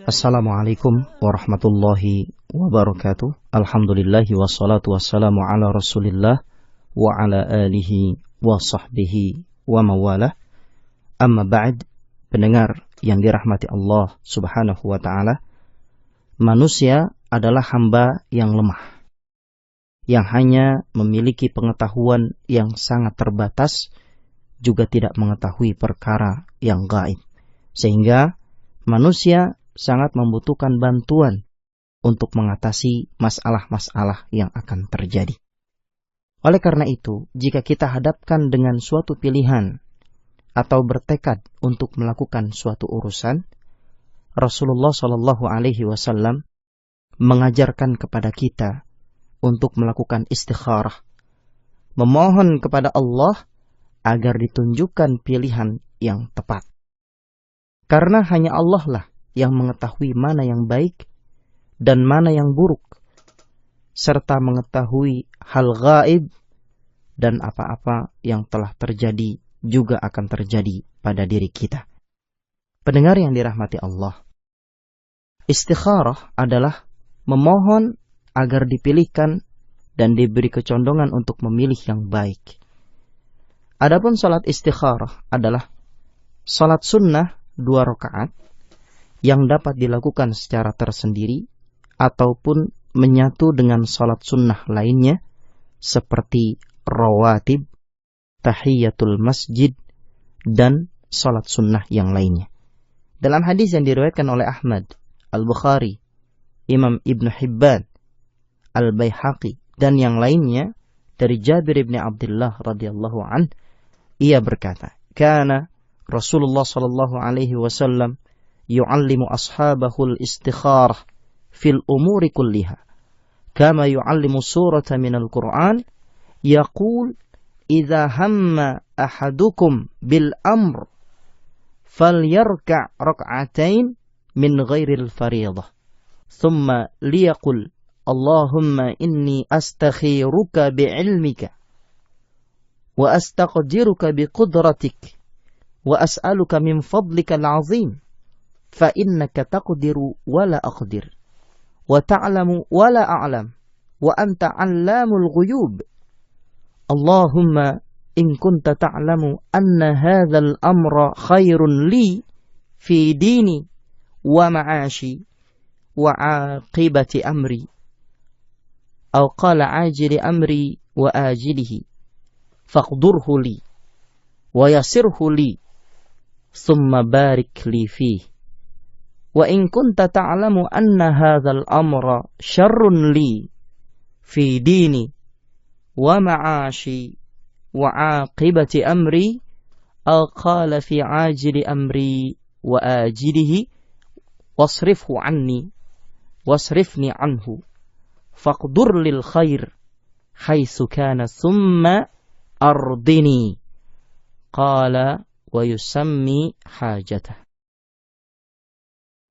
Assalamualaikum warahmatullahi wabarakatuh. Alhamdulillahi wassalatu wassalamu ala rasulillah wa ala alihi wa sahbihi wa mawalah. Amma ba'd, pendengar yang dirahmati Allah subhanahu wa ta'ala. Manusia adalah hamba yang lemah, yang hanya memiliki pengetahuan yang sangat terbatas, juga tidak mengetahui perkara yang gaib. Sehingga manusia sangat membutuhkan bantuan untuk mengatasi masalah-masalah yang akan terjadi. Oleh karena itu, jika kita hadapkan dengan suatu pilihan atau bertekad untuk melakukan suatu urusan, Rasulullah SAW mengajarkan kepada kita untuk melakukan istikharah, memohon kepada Allah agar ditunjukkan pilihan yang tepat. Karena hanya Allah lah yang mengetahui mana yang baik dan mana yang buruk, serta mengetahui hal gaib dan apa-apa yang telah terjadi juga akan terjadi pada diri kita. Pendengar yang dirahmati Allah, istikharah adalah memohon agar dipilihkan dan diberi kecondongan untuk memilih yang baik. Adapun salat istikharah adalah salat sunnah 2 rakaat yang dapat dilakukan secara tersendiri ataupun menyatu dengan salat sunnah lainnya seperti rawatib, tahiyatul masjid, dan salat sunnah yang lainnya. Dalam hadis yang diriwayatkan oleh Ahmad, Al-Bukhari, Imam Ibn Hibban, Al-Baihaqi, dan yang lainnya dari Jabir ibn Abdullah radhiyallahu an, ia berkata, "Kana Rasulullah sallallahu alaihi wasallam yu'allimu ashabahul istikharah fil umuri kulliha kama yu'allimu surata minal Qur'an yaqul idza hamma ahadukum bil amr falyarka' rak'atain min ghairil fariidah thumma liyaqul Allahumma inni astakhiruka bi'ilmika wa astaqdiruka biqudratik wa as'aluka min fadlika al-'azim فَإِنَّكَ تَقْدِرُ وَلَا أَقْدِرُ وَتَعْلَمُ وَلَا أَعْلَمُ وَأَنْتَ عَلَّامُ الْغُيُوبِ اللهم إن كنت تعلم أن هذا الأمر خير لي في ديني ومعاشي وعاقبة أمري أو قال عاجل أمري وآجله فاقدره لي ويسره لي ثم بارك لي فيه وَإِن كُنْتَ تَعْلَمُ أَنَّ هَذَا الْأَمْرَ شَرٌّ لِي فِي دِينِي وَمَعَاشِي وَعَاقِبَةِ أَمْرِي أَوْ قَالَ فِي عَاجِلِ أَمْرِي وَآجِلِهِ وَاصْرِفْهُ عَنِّي وَاصْرِفْنِي عَنْهُ فَاقْدُرْ لِلْخَيْرِ حَيْثُ كَانَ ثُمَّ أَرْضِنِي قَالَ وَيُسَمِّي حَاجَتَهُ.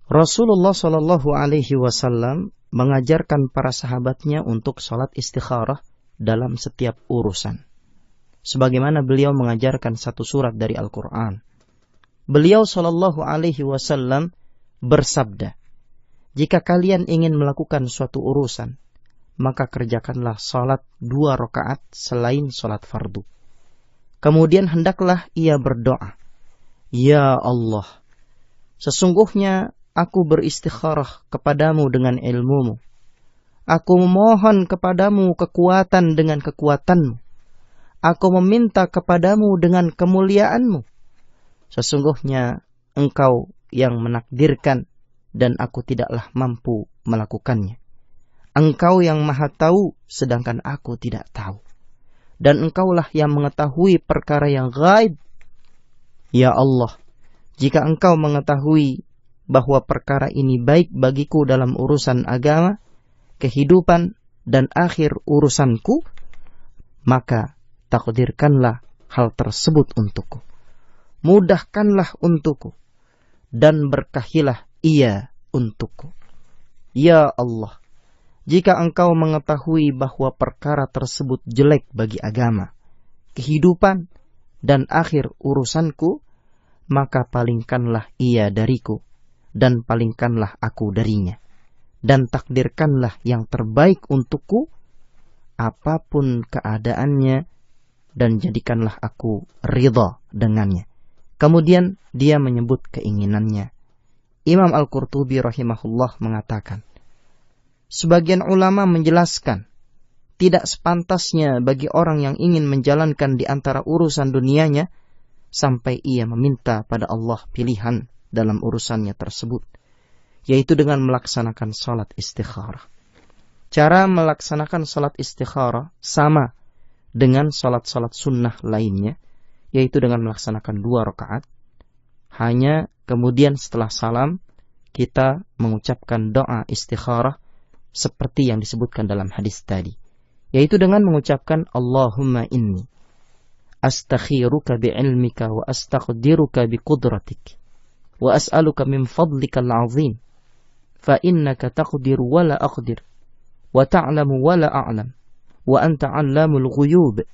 Rasulullah Shallallahu Alaihi Wasallam mengajarkan para sahabatnya untuk salat istikharah dalam setiap urusan. Sebagaimana beliau mengajarkan satu surat dari Al-Quran. Beliau Shallallahu Alaihi Wasallam bersabda, jika kalian ingin melakukan suatu urusan, maka kerjakanlah salat 2 rakaat selain salat fardu. Kemudian hendaklah ia berdoa, Ya Allah, sesungguhnya aku beristikharah kepadamu dengan ilmumu. Aku memohon kepadamu kekuatan dengan kekuatanmu. Aku meminta kepadamu dengan kemuliaanmu. Sesungguhnya engkau yang menakdirkan dan aku tidaklah mampu melakukannya. Engkau yang maha tahu sedangkan aku tidak tahu. Dan engkaulah yang mengetahui perkara yang gaib. Ya Allah, jika engkau mengetahui bahwa perkara ini baik bagiku dalam urusan agama, kehidupan, dan akhir urusanku, maka takdirkanlah hal tersebut untukku. Mudahkanlah untukku, dan berkahilah ia untukku. Ya Allah, jika engkau mengetahui bahwa perkara tersebut jelek bagi agama, kehidupan, dan akhir urusanku, maka palingkanlah ia dariku, dan palingkanlah aku darinya. Dan takdirkanlah yang terbaik untukku, apapun keadaannya, dan jadikanlah aku ridha dengannya. Kemudian dia menyebut keinginannya. Imam Al-Qurtubi rahimahullah mengatakan, sebagian ulama menjelaskan, tidak sepantasnya bagi orang yang ingin menjalankan di antara urusan dunianya, sampai ia meminta pada Allah pilihan dalam urusannya tersebut, yaitu dengan melaksanakan salat istikharah. Cara melaksanakan salat istikharah sama dengan salat-salat sunnah lainnya, yaitu dengan melaksanakan 2 rakaat. Hanya kemudian setelah salam, kita mengucapkan doa istikharah seperti yang disebutkan dalam hadis tadi, yaitu dengan mengucapkan Allahumma inni astakhiruka bi'ilmika wa astaqdiruka biqudratik wa as'aluka min fadlika al-'azim fa innaka taqdiru wa la aqdir wa ta'lamu wa la a'lam wa anta 'allamul ghuyub.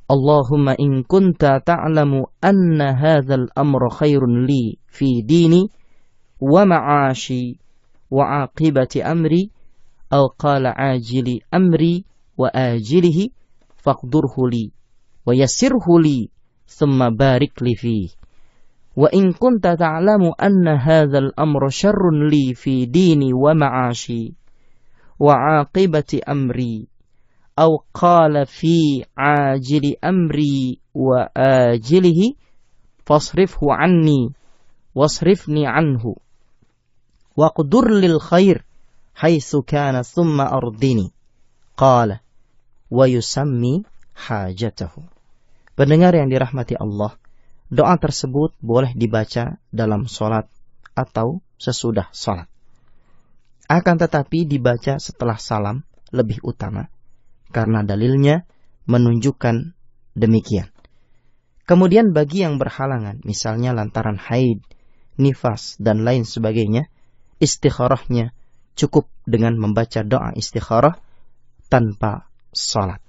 Allahumma in kunta ta'lamu anna hadzal amra khairun li fi dini wa ma'ashi wa 'aqibati amri aw qala 'ajili amri wa ajilihi faqdurhu li wa yassirhu li thumma barik li fihi. Wa in kunta ta'lamu anna hadzal amra syarrun li fi dini wa ma'ashi wa 'aqibati amri aw qala fi ajili amri wa ajilihi fasrifhu anni wasrifni anhu waqdur lil khair haitsu kana thumma ardini. Qala wa yusammi hajatahu. Pendengar yang dirahmati Allah, doa tersebut boleh dibaca dalam salat atau sesudah salat. Akan tetapi dibaca setelah salam lebih utama, karena dalilnya menunjukkan demikian. Kemudian bagi yang berhalangan, misalnya lantaran haid, nifas, dan lain sebagainya, istikharahnya cukup dengan membaca doa istikharah tanpa salat.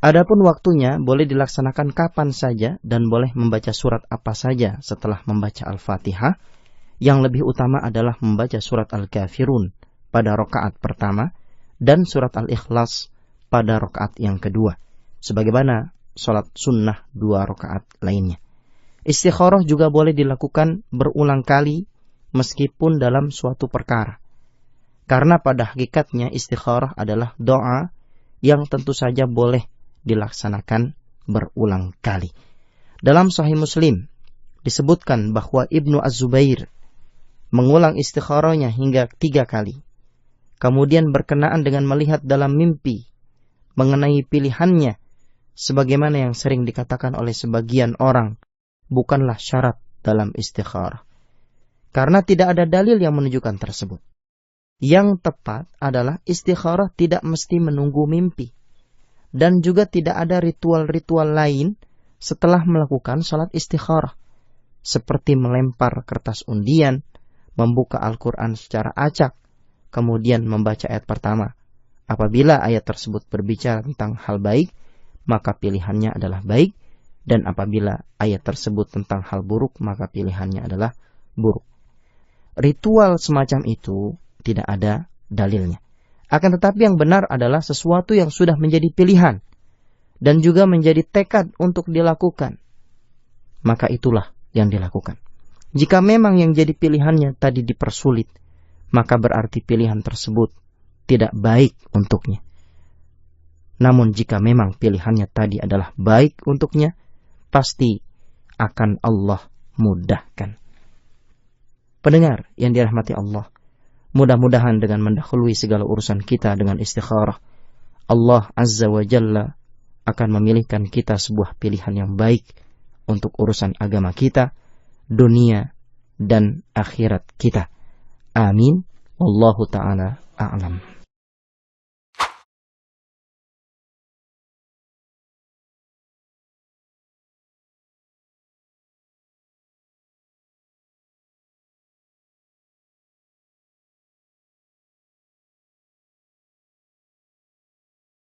Adapun waktunya boleh dilaksanakan kapan saja dan boleh membaca surat apa saja setelah membaca Al-Fatihah. Yang lebih utama adalah membaca surat Al-Kafirun pada rakaat pertama dan surat Al-Ikhlas pada rakaat yang kedua, sebagaimana salat sunnah 2 rakaat lainnya. Istikharah juga boleh dilakukan berulang kali meskipun dalam suatu perkara, karena pada hakikatnya istikharah adalah doa yang tentu saja boleh dilaksanakan berulang kali. Dalam Sahih Muslim disebutkan bahwa Ibnu Az-Zubair mengulang istikharahnya hingga 3 kali. Kemudian berkenaan dengan melihat dalam mimpi mengenai pilihannya, sebagaimana yang sering dikatakan oleh sebagian orang, bukanlah syarat dalam istikharah, karena tidak ada dalil yang menunjukkan tersebut. Yang tepat adalah istikharah tidak mesti menunggu mimpi, dan juga tidak ada ritual-ritual lain setelah melakukan salat istikharah, seperti melempar kertas undian, membuka Al-Quran secara acak, kemudian membaca ayat pertama. Apabila ayat tersebut berbicara tentang hal baik, maka pilihannya adalah baik, dan apabila ayat tersebut tentang hal buruk, maka pilihannya adalah buruk. Ritual semacam itu tidak ada dalilnya. Akan tetapi yang benar adalah sesuatu yang sudah menjadi pilihan dan juga menjadi tekad untuk dilakukan, maka itulah yang dilakukan. Jika memang yang jadi pilihannya tadi dipersulit, maka berarti pilihan tersebut tidak baik untuknya. Namun jika memang pilihannya tadi adalah baik untuknya, pasti akan Allah mudahkan. Pendengar yang dirahmati Allah, mudah-mudahan dengan mendahului segala urusan kita dengan istikharah, Allah Azza wa Jalla akan memilihkan kita sebuah pilihan yang baik untuk urusan agama kita, dunia dan akhirat kita. Amin. Wallahu ta'ala a'lam.